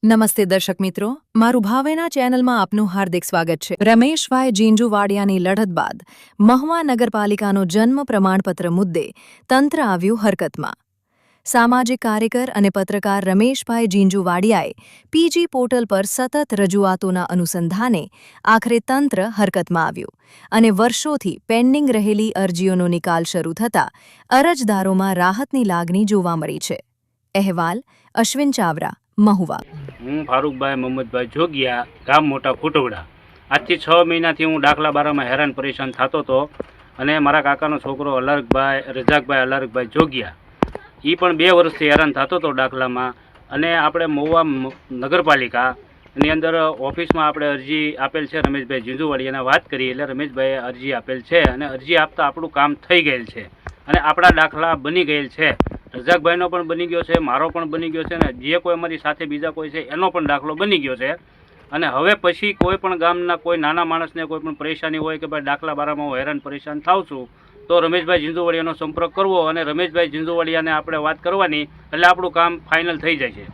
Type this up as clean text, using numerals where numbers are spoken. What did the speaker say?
નમસ્તે દર્શક મિત્રો, મારું ભાવેના ચેનલમાં આપનું હાર્દિક સ્વાગત છે. રમેશભાઈ જીંજુવાડિયાની લડત બાદ મહુવા નગરપાલિકાનો જન્મ પ્રમાણપત્ર મુદ્દે તંત્ર આવ્યું હરકતમાં. સામાજિક કાર્યકર અને પત્રકાર રમેશભાઈ જીંજુવાડિયાએ પીજી પોર્ટલ પર સતત રજૂઆતોના અનુસંધાને આખરે તંત્ર હરકતમાં આવ્યું અને વર્ષોથી પેન્ડિંગ રહેલી અરજીઓનો નિકાલ શરૂ થતાં અરજદારોમાં રાહતની લાગણી જોવા મળી છે. અહેવાલ અશ્વિન ચાવરા, મહુવા. હું ફારૂકભાઈ મોહમ્મદભાઈ જોગિયા, ગામ મોટા ફૂટવડા. આજથી 6 મહિનાથી હું દાખલા બારામાં હેરાન પરેશાન થતો હતો અને મારા કાકાનો છોકરો રજાકભાઈ અલારકભાઈ જોગિયા એ પણ 2 વર્ષથી હેરાન થતો હતો દાખલામાં. અને આપણે મહુવા નગરપાલિકાની અંદર ઓફિસમાં આપણે અરજી આપેલ છે. રમેશભાઈ જીંજુવાડિયાને વાત કરી એટલે રમેશભાઈએ અરજી આપેલ છે અને અરજી આપતા આપણું કામ થઈ ગયેલ છે અને આપણા દાખલા બની ગયેલ છે. રજાકભાઈનો પણ બની ગયો છે, મારો પણ બની ગયો છે અને જે કોઈ અમારી સાથે બીજા કોઈ છે એનો પણ દાખલો બની ગયો છે. અને હવે પછી કોઈ પણ ગામના કોઈ નાના માણસને કોઈ પણ પરેશાની હોય કે ભાઈ દાખલા બારામાં હું હેરાન પરેશાન થાઉં છું તો રમેશભાઈ જીંજુવાડિયાનો સંપર્ક કરવો અને રમેશભાઈ જીંજુવાડિયાને આપણે વાત કરવાની એટલે આપણું કામ ફાઇનલ થઈ જાય છે.